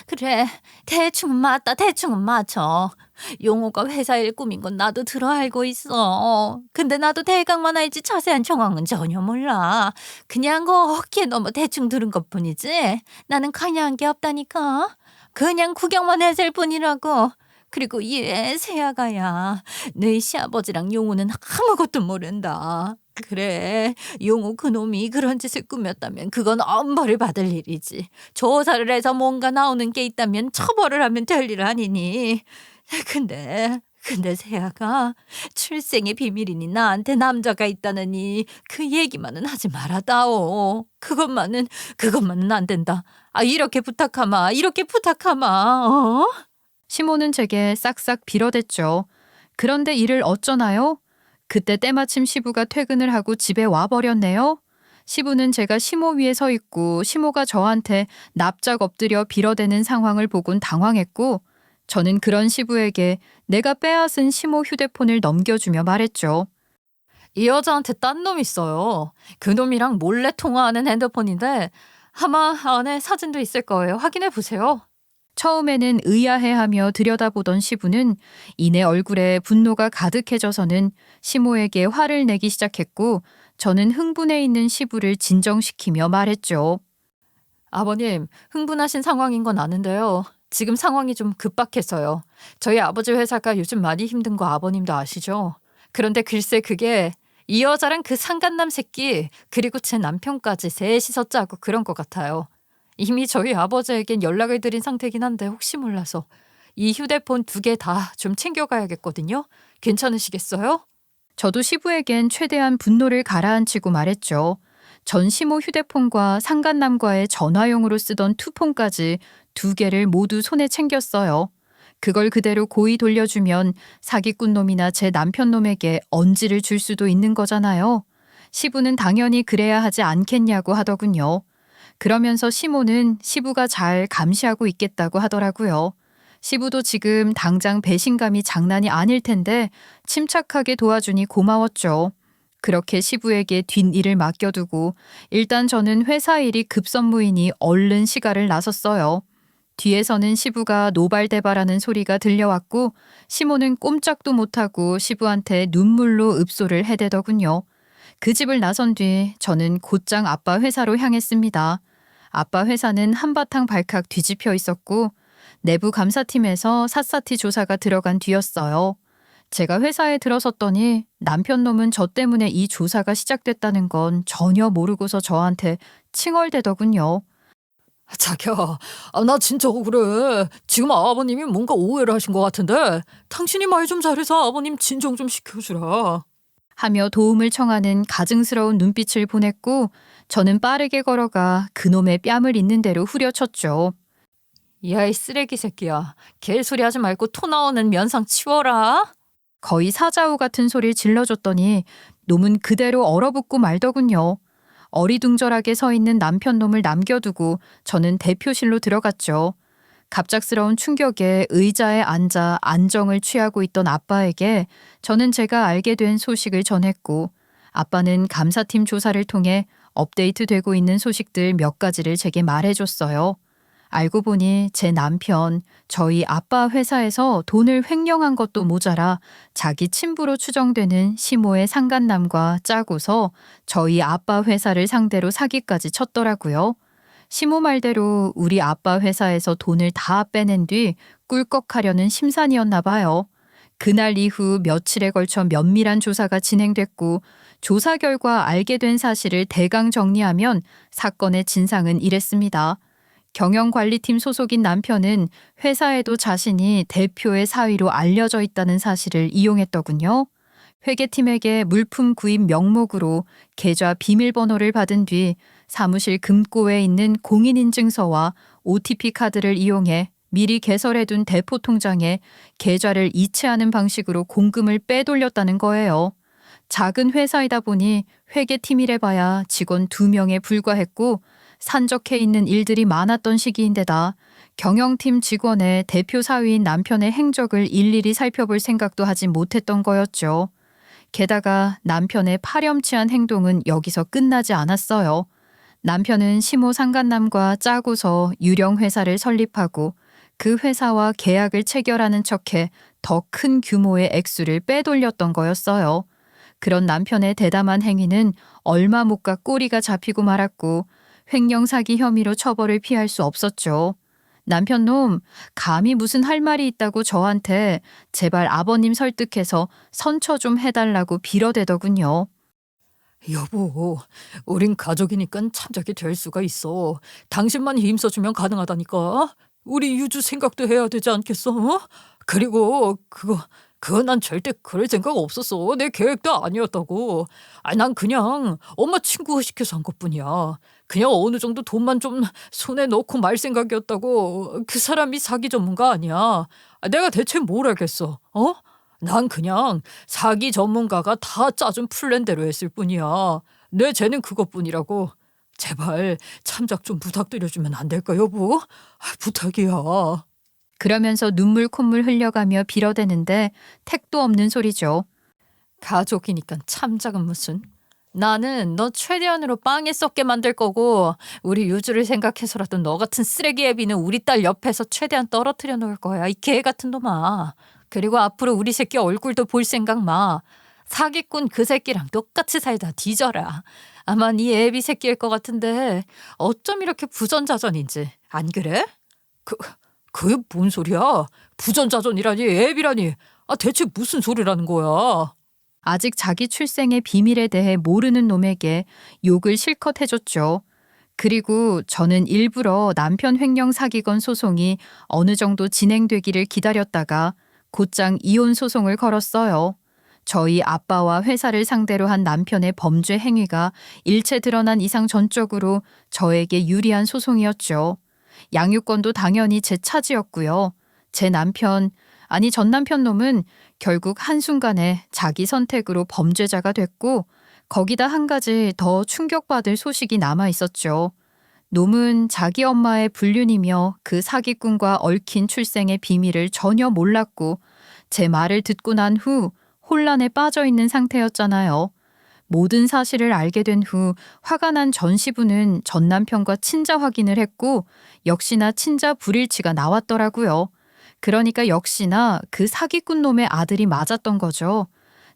그래. 대충은 맞다. 대충은 맞춰. 용호가 회사 일 꾸민 건 나도 들어 알고 있어. 근데 나도 대강만 알지 자세한 정황은 전혀 몰라. 그냥 어깨에 너무 대충 들은 것뿐이지. 나는 관여한 게 없다니까. 그냥 구경만 했을 뿐이라고. 그리고 얘 세아가야. 너희 시아버지랑 용호는 아무것도 모른다. 그래, 용호 그놈이 그런 짓을 꾸몄다면 그건 엄벌을 받을 일이지. 조사를 해서 뭔가 나오는 게 있다면 처벌을 하면 될 일 아니니. 근데 세아가 출생의 비밀이니 나한테 남자가 있다느니 그 얘기만은 하지 말아다오. 그것만은 안 된다. 아, 이렇게 부탁하마. 어? 시모는 제게 싹싹 빌어댔죠. 그런데 이를 어쩌나요? 그때 때마침 시부가 퇴근을 하고 집에 와버렸네요. 시부는 제가 시모 위에 서 있고 시모가 저한테 납작 엎드려 빌어대는 상황을 보곤 당황했고 저는 그런 시부에게 내가 빼앗은 시모 휴대폰을 넘겨주며 말했죠. 이 여자한테 딴 놈 있어요. 그 놈이랑 몰래 통화하는 핸드폰인데 아마 안에 사진도 있을 거예요. 확인해 보세요. 처음에는 의아해하며 들여다보던 시부는 이내 얼굴에 분노가 가득해져서는 시모에게 화를 내기 시작했고 저는 흥분해 있는 시부를 진정시키며 말했죠. 아버님, 흥분하신 상황인 건 아는데요. 지금 상황이 좀 급박해서요. 저희 아버지 회사가 요즘 많이 힘든 거 아버님도 아시죠? 그런데 글쎄 그게 이 여자랑 그 상간남 새끼 그리고 제 남편까지 셋이서 짜고 그런 것 같아요. 이미 저희 아버지에겐 연락을 드린 상태긴 한데 혹시 몰라서 이 휴대폰 2개 다 좀 챙겨가야겠거든요. 괜찮으시겠어요? 저도 시부에겐 최대한 분노를 가라앉히고 말했죠. 전 시모 휴대폰과 상간남과의 전화용으로 쓰던 투폰까지 2개를 모두 손에 챙겼어요. 그걸 그대로 고이 돌려주면 사기꾼 놈이나 제 남편 놈에게 언지를 줄 수도 있는 거잖아요. 시부는 당연히 그래야 하지 않겠냐고 하더군요. 그러면서 시모는 시부가 잘 감시하고 있겠다고 하더라고요. 시부도 지금 당장 배신감이 장난이 아닐 텐데 침착하게 도와주니 고마웠죠. 그렇게 시부에게 뒷일을 맡겨두고 일단 저는 회사 일이 급선무이니 얼른 시가를 나섰어요. 뒤에서는 시부가 노발대발하는 소리가 들려왔고 시모는 꼼짝도 못하고 시부한테 눈물로 읍소를 해대더군요. 그 집을 나선 뒤 저는 곧장 아빠 회사로 향했습니다. 아빠 회사는 한바탕 발칵 뒤집혀 있었고 내부 감사팀에서 샅샅이 조사가 들어간 뒤였어요. 제가 회사에 들어섰더니 남편 놈은 저 때문에 이 조사가 시작됐다는 건 전혀 모르고서 저한테 칭얼대더군요. 자기야, 나 진짜 억울해. 지금 아버님이 뭔가 오해를 하신 것 같은데 당신이 말 좀 잘해서 아버님 진정 좀 시켜주라. 하며 도움을 청하는 가증스러운 눈빛을 보냈고 저는 빠르게 걸어가 그놈의 뺨을 있는 대로 후려쳤죠. 야, 이 쓰레기 새끼야. 개소리 하지 말고 토 나오는 면상 치워라. 거의 사자우 같은 소리를 질러줬더니 놈은 그대로 얼어붙고 말더군요. 어리둥절하게 서 있는 남편 놈을 남겨두고 저는 대표실로 들어갔죠. 갑작스러운 충격에 의자에 앉아 안정을 취하고 있던 아빠에게 저는 제가 알게 된 소식을 전했고 아빠는 감사팀 조사를 통해 업데이트되고 있는 소식들 몇 가지를 제게 말해줬어요. 알고 보니 제 남편, 저희 아빠 회사에서 돈을 횡령한 것도 모자라 자기 친부로 추정되는 시모의 상간남과 짜고서 저희 아빠 회사를 상대로 사기까지 쳤더라고요. 시모 말대로 우리 아빠 회사에서 돈을 다 빼낸 뒤 꿀꺽하려는 심산이었나 봐요. 그날 이후 며칠에 걸쳐 면밀한 조사가 진행됐고 조사 결과 알게 된 사실을 대강 정리하면 사건의 진상은 이랬습니다. 경영관리팀 소속인 남편은 회사에도 자신이 대표의 사위로 알려져 있다는 사실을 이용했더군요. 회계팀에게 물품 구입 명목으로 계좌 비밀번호를 받은 뒤 사무실 금고에 있는 공인인증서와 OTP 카드를 이용해 미리 개설해둔 대포 통장에 계좌를 이체하는 방식으로 공금을 빼돌렸다는 거예요. 작은 회사이다 보니 회계팀이래 봐야 직원 2명에 불과했고 산적해 있는 일들이 많았던 시기인데다 경영팀 직원의 대표 사위인 남편의 행적을 일일이 살펴볼 생각도 하지 못했던 거였죠. 게다가 남편의 파렴치한 행동은 여기서 끝나지 않았어요. 남편은 시모 상간남과 짜고서 유령 회사를 설립하고 그 회사와 계약을 체결하는 척해 더 큰 규모의 액수를 빼돌렸던 거였어요. 그런 남편의 대담한 행위는 얼마 못 가 꼬리가 잡히고 말았고 횡령 사기 혐의로 처벌을 피할 수 없었죠. 남편 놈 감히 무슨 할 말이 있다고 저한테 제발 아버님 설득해서 선처 좀 해달라고 빌어대더군요. 여보, 우린 가족이니까 참작이 될 수가 있어. 당신만 힘써주면 가능하다니까. 우리 유주 생각도 해야 되지 않겠어? 어? 그리고 그거 난 절대 그럴 생각 없었어. 내 계획도 아니었다고. 난 그냥 엄마 친구 시켜서 한 것뿐이야. 그냥 어느 정도 돈만 좀 손에 넣고 말 생각이었다고. 그 사람이 사기 전문가 아니야. 내가 대체 뭘 알겠어? 어? 난 그냥 사기 전문가가 다 짜준 플랜대로 했을 뿐이야. 내 죄는 그것뿐이라고. 제발 참작 좀 부탁드려주면 안 될까 여보? 부탁이야. 그러면서 눈물 콧물 흘려가며 빌어대는데 택도 없는 소리죠. 가족이니까 참작은 무슨. 나는 너 최대한으로 빵에 썩게 만들 거고 우리 유주를 생각해서라도 너 같은 쓰레기 애비는 우리 딸 옆에서 최대한 떨어뜨려 놓을 거야. 이 개 같은 놈아. 그리고 앞으로 우리 새끼 얼굴도 볼 생각 마. 사기꾼 그 새끼랑 똑같이 살다 뒤져라. 아마 네 애비 새끼일 것 같은데 어쩜 이렇게 부전자전인지. 안 그래? 그게 뭔 소리야? 부전자전이라니 애비라니. 대체 무슨 소리라는 거야? 아직 자기 출생의 비밀에 대해 모르는 놈에게 욕을 실컷 해줬죠. 그리고 저는 일부러 남편 횡령 사기건 소송이 어느 정도 진행되기를 기다렸다가 곧장 이혼 소송을 걸었어요. 저희 아빠와 회사를 상대로 한 남편의 범죄 행위가 일체 드러난 이상 전적으로 저에게 유리한 소송이었죠. 양육권도 당연히 제 차지였고요. 제 남편, 아니 전 남편 놈은 결국 한순간에 자기 선택으로 범죄자가 됐고 거기다 한 가지 더 충격받을 소식이 남아 있었죠. 놈은 자기 엄마의 불륜이며 그 사기꾼과 얽힌 출생의 비밀을 전혀 몰랐고 제 말을 듣고 난 후 혼란에 빠져 있는 상태였잖아요. 모든 사실을 알게 된 후 화가 난 전 시부는 전 남편과 친자 확인을 했고 역시나 친자 불일치가 나왔더라고요. 그러니까 역시나 그 사기꾼 놈의 아들이 맞았던 거죠.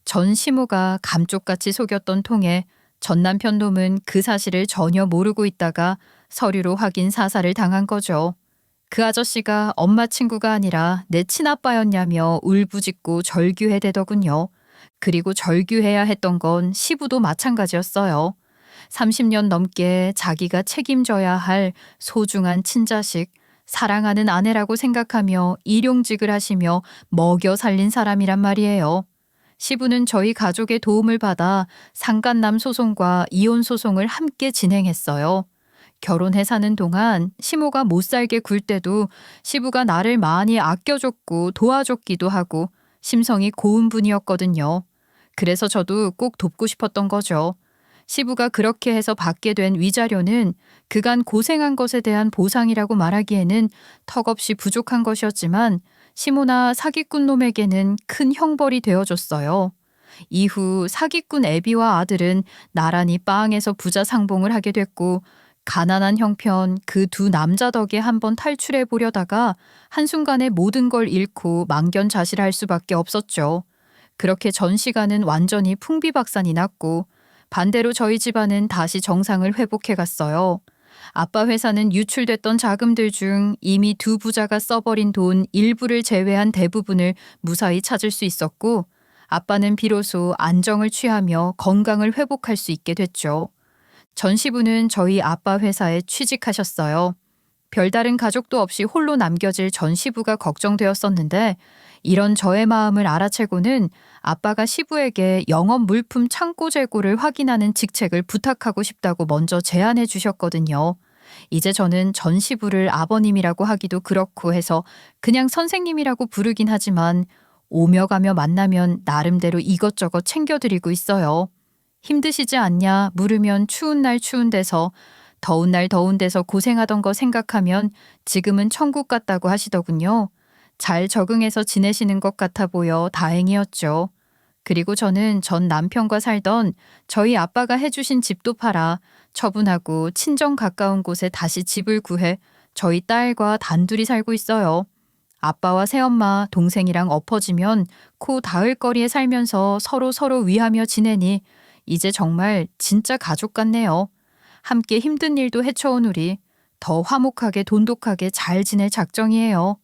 전 시모가 감쪽같이 속였던 통에 전 남편 놈은 그 사실을 전혀 모르고 있다가 서류로 확인 사살을 당한 거죠. 그 아저씨가 엄마 친구가 아니라 내 친아빠였냐며 울부짖고 절규해대더군요. 그리고 절규해야 했던 건 시부도 마찬가지였어요. 30년 넘게 자기가 책임져야 할 소중한 친자식, 사랑하는 아내라고 생각하며 일용직을 하시며 먹여 살린 사람이란 말이에요. 시부는 저희 가족의 도움을 받아 상간남 소송과 이혼 소송을 함께 진행했어요. 결혼해 사는 동안 시모가 못 살게 굴 때도 시부가 나를 많이 아껴줬고 도와줬기도 하고 심성이 고운 분이었거든요. 그래서 저도 꼭 돕고 싶었던 거죠. 시부가 그렇게 해서 받게 된 위자료는 그간 고생한 것에 대한 보상이라고 말하기에는 턱없이 부족한 것이었지만 시모나 사기꾼 놈에게는 큰 형벌이 되어줬어요. 이후 사기꾼 애비와 아들은 나란히 빵에서 부자 상봉을 하게 됐고 가난한 형편 그 두 남자 덕에 한번 탈출해 보려다가 한순간에 모든 걸 잃고 망견자실할 수밖에 없었죠. 그렇게 전 시간은 완전히 풍비박산이 났고 반대로 저희 집안은 다시 정상을 회복해 갔어요. 아빠 회사는 유출됐던 자금들 중 이미 두 부자가 써버린 돈 일부를 제외한 대부분을 무사히 찾을 수 있었고 아빠는 비로소 안정을 취하며 건강을 회복할 수 있게 됐죠. 전 시부는 저희 아빠 회사에 취직하셨어요. 별다른 가족도 없이 홀로 남겨질 전 시부가 걱정되었었는데 이런 저의 마음을 알아채고는 아빠가 시부에게 영업 물품 창고 재고를 확인하는 직책을 부탁하고 싶다고 먼저 제안해 주셨거든요. 이제 저는 전 시부를 아버님이라고 하기도 그렇고 해서 그냥 선생님이라고 부르긴 하지만 오며 가며 만나면 나름대로 이것저것 챙겨드리고 있어요. 힘드시지 않냐 물으면 추운 날 추운 데서 더운 날 더운 데서 고생하던 거 생각하면 지금은 천국 같다고 하시더군요. 잘 적응해서 지내시는 것 같아 보여 다행이었죠. 그리고 저는 전 남편과 살던 저희 아빠가 해주신 집도 팔아 처분하고 친정 가까운 곳에 다시 집을 구해 저희 딸과 단둘이 살고 있어요. 아빠와 새엄마, 동생이랑 엎어지면 코 닿을 거리에 살면서 서로 위하며 지내니 이제 정말 진짜 가족 같네요. 함께 힘든 일도 헤쳐온 우리 더 화목하게 돈독하게 잘 지낼 작정이에요.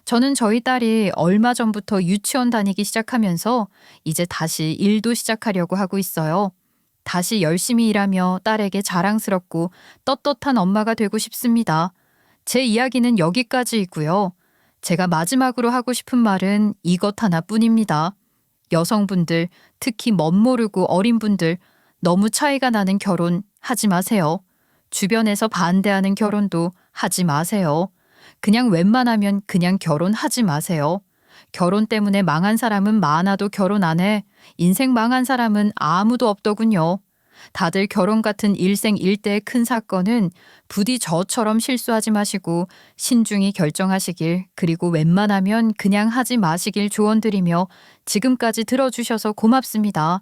저는 저희 딸이 얼마 전부터 유치원 다니기 시작하면서 이제 다시 일도 시작하려고 하고 있어요. 다시 열심히 일하며 딸에게 자랑스럽고 떳떳한 엄마가 되고 싶습니다. 제 이야기는 여기까지이고요. 제가 마지막으로 하고 싶은 말은 이것 하나뿐입니다. 여성분들, 특히 멋모르고 어린 분들, 너무 차이가 나는 결혼 하지 마세요. 주변에서 반대하는 결혼도 하지 마세요. 그냥 웬만하면 그냥 결혼하지 마세요. 결혼 때문에 망한 사람은 많아도 결혼 안 해. 인생 망한 사람은 아무도 없더군요. 다들 결혼 같은 일생일대의 큰 사건은 부디 저처럼 실수하지 마시고 신중히 결정하시길 그리고 웬만하면 그냥 하지 마시길 조언드리며 지금까지 들어주셔서 고맙습니다.